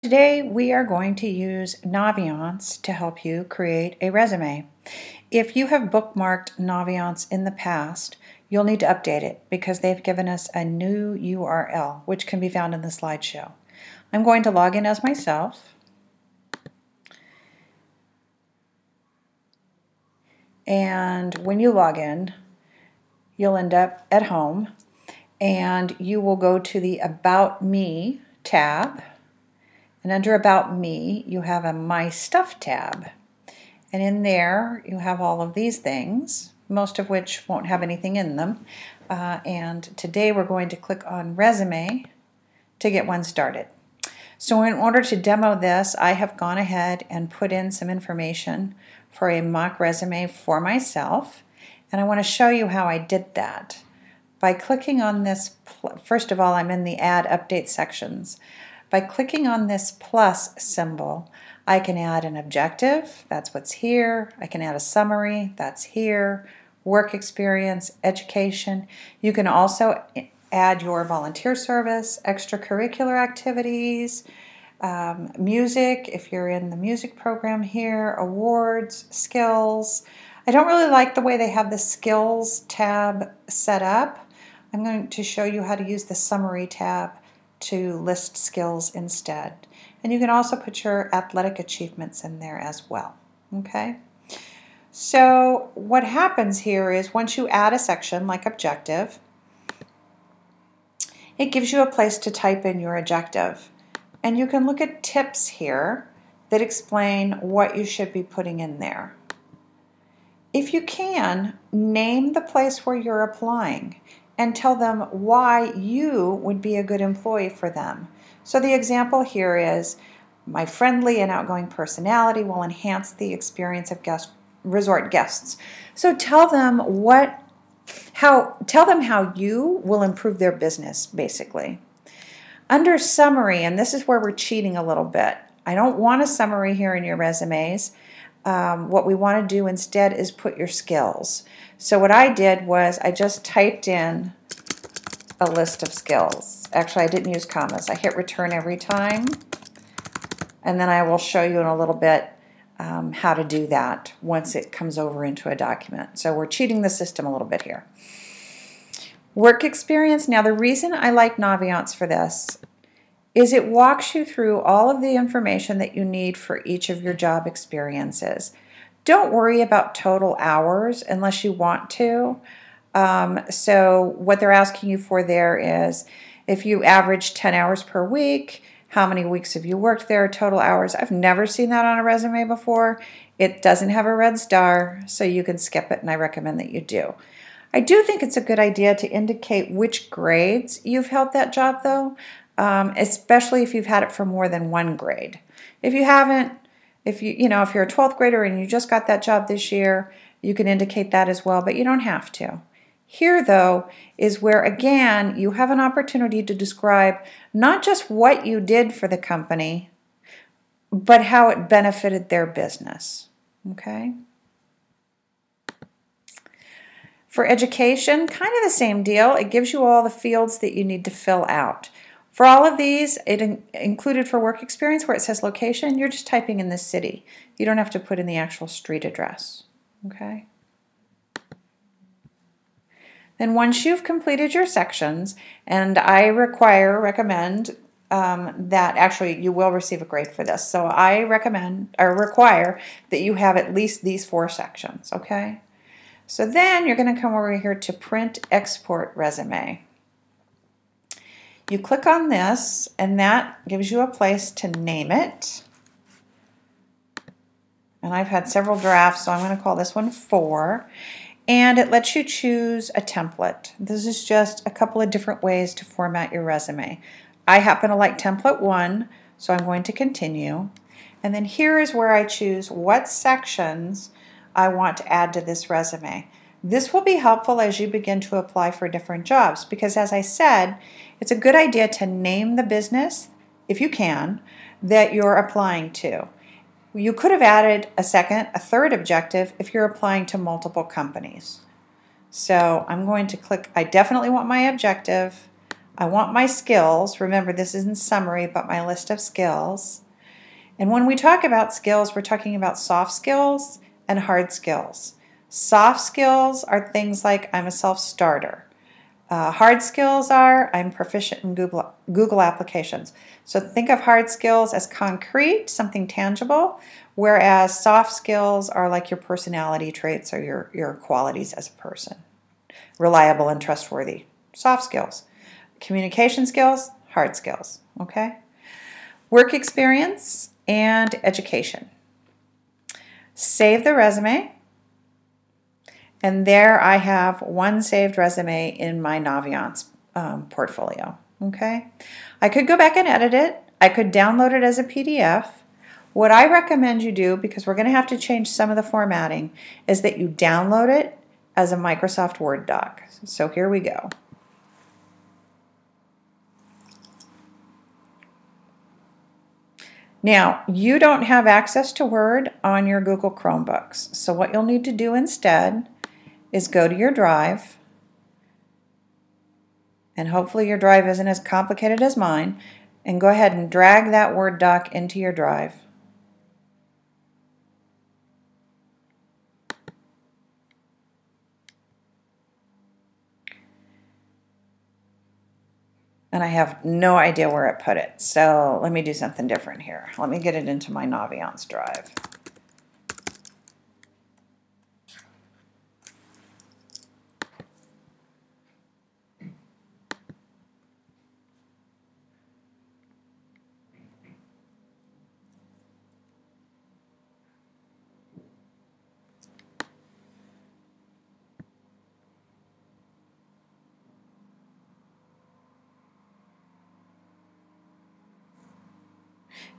Today we are going to use Naviance to help you create a resume. If you have bookmarked Naviance in the past, you'll need to update it because they've given us a new URL, which can be found in the slideshow. I'm going to log in as myself. And when you log in, you'll end up at home and you will go to the About Me tab. And under About Me, you have a My Stuff tab. And in there, you have all of these things, most of which won't have anything in them. And today we're going to click on Resume to get one started. So in order to demo this, I have gone ahead and put in some information for a mock resume for myself. And I want to show you how I did that. By clicking on this, first of all, I'm in the Add Update sections. By clicking on this plus symbol, I can add an objective, that's what's here. I can add a summary, that's here. Work experience, education. You can also add your volunteer service, extracurricular activities, music, if you're in the music program here, awards, skills. I don't really like the way they have the skills tab set up. I'm going to show you how to use the summary tab to list skills instead. And you can also put your athletic achievements in there as well. Okay? So what happens here is once you add a section like objective, it gives you a place to type in your objective. And you can look at tips here that explain what you should be putting in there. If you can, name the place where you're applying and tell them why you would be a good employee for them. So the example here is, my friendly and outgoing personality will enhance the experience of resort guests. So tell them how you will improve their business, basically. Under summary, and this is where we're cheating a little bit. I don't want a summary here in your resumes. What we want to do instead is put your skills. So what I did was I just typed in a list of skills. Actually, I didn't use commas. I hit return every time. And then I will show you in a little bit how to do that once it comes over into a document. So we're cheating the system a little bit here. Work experience. Now the reason I like Naviance for this is it walks you through all of the information that you need for each of your job experiences. Don't worry about total hours unless you want to. So what they're asking you for there is if you average 10 hours per week, how many weeks have you worked there, total hours. I've never seen that on a resume before. It doesn't have a red star, so you can skip it, and I recommend that you do. I do think it's a good idea to indicate which grades you've held that job, though, especially if you've had it for more than one grade. If you haven't, if you're a 12th grader and you just got that job this year, you can indicate that as well, but you don't have to. Here, though, is where, again, you have an opportunity to describe not just what you did for the company, but how it benefited their business. Okay? For education, kind of the same deal. It gives you all the fields that you need to fill out. For all of these, it included for work experience where it says location, you're just typing in the city. You don't have to put in the actual street address. Okay? Then once you've completed your sections, and I recommend that actually you will receive a grade for this. So I require that you have at least these 4 sections, okay? So then you're going to come over here to Print Export Resume. You click on this, and that gives you a place to name it. And I've had several drafts, so I'm going to call this one 4. And it lets you choose a template. This is just a couple of different ways to format your resume. I happen to like template 1, so I'm going to continue. And then here is where I choose what sections I want to add to this resume. This will be helpful as you begin to apply for different jobs because, as I said, it's a good idea to name the business, if you can, that you're applying to. You could have added a second, a third objective if you're applying to multiple companies. So I'm going to click, I definitely want my objective. I want my skills. Remember, this isn't summary, but my list of skills. And when we talk about skills, we're talking about soft skills and hard skills. Soft skills are things like I'm a self-starter. Hard skills are I'm proficient in Google applications. So think of hard skills as concrete, something tangible, whereas soft skills are like your personality traits or your qualities as a person. Reliable and trustworthy, soft skills. Communication skills, hard skills, okay? Work experience and education. Save the resume. And there I have one saved resume in my Naviance portfolio, okay? I could go back and edit it. I could download it as a PDF. What I recommend you do, because we're going to have to change some of the formatting, is that you download it as a Microsoft Word doc. So here we go. Now, you don't have access to Word on your Google Chromebooks. So what you'll need to do instead is go to your drive, and hopefully your drive isn't as complicated as mine, and go ahead and drag that Word doc into your drive. And I have no idea where it put it, so let me do something different here. Let me get it into my Naviance drive.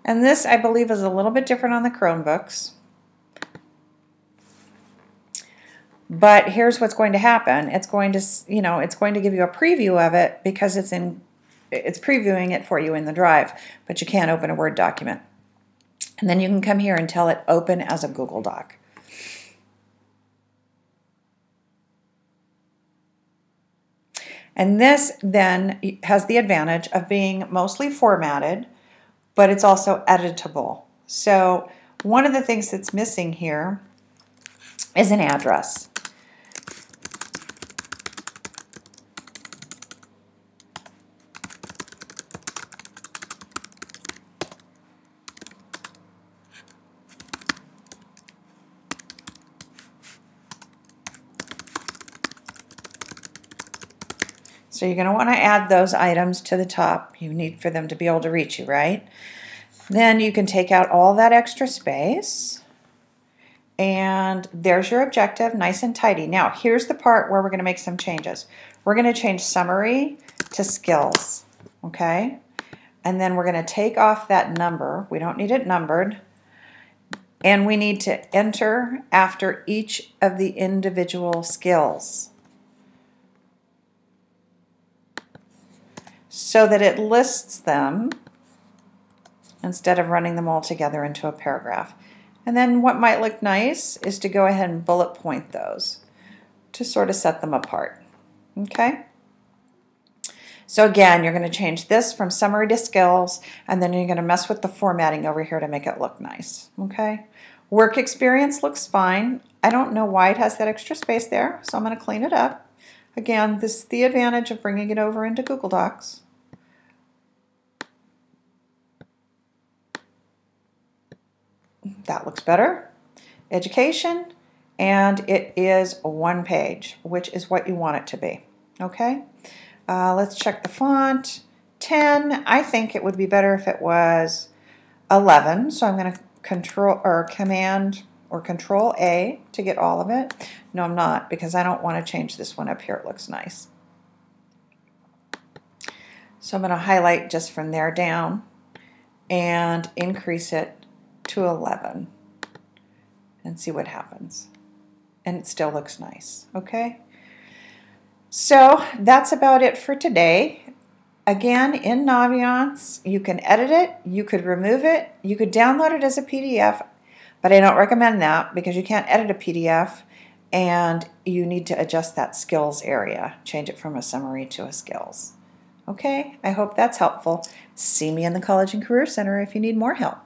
And this, I believe, is a little bit different on the Chromebooks. But here's what's going to happen. It's going to, it's going to give you a preview of it because it's previewing it for you in the drive, but you can't open a Word document. And then you can come here and tell it open as a Google Doc. And this then has the advantage of being mostly formatted, but it's also editable. So one of the things that's missing here is an address. So you're going to want to add those items to the top. You need for them to be able to reach you, right? Then you can take out all that extra space. And there's your objective, nice and tidy. Now, here's the part where we're going to make some changes. We're going to change summary to skills, okay? And then we're going to take off that number. We don't need it numbered. And we need to enter after each of the individual skills, so that it lists them instead of running them all together into a paragraph. And then what might look nice is to go ahead and bullet point those to sort of set them apart. Okay? So again, you're going to change this from summary to skills, and then you're going to mess with the formatting over here to make it look nice. Okay? Work experience looks fine. I don't know why it has that extra space there, so I'm going to clean it up. Again, this is the advantage of bringing it over into Google Docs. That looks better. Education, and it is one page, which is what you want it to be. Okay? Let's check the font. 10, I think it would be better if it was 11, so I'm going to Command or Control A to get all of it. No, I'm not, because I don't want to change this one up here. It looks nice. So I'm going to highlight just from there down and increase it to 11 and see what happens. And it still looks nice, okay? So that's about it for today. Again, in Naviance, you can edit it, you could remove it, you could download it as a PDF, but I don't recommend that because you can't edit a PDF and you need to adjust that skills area, change it from a summary to a skills. Okay, I hope that's helpful. See me in the College and Career Center if you need more help.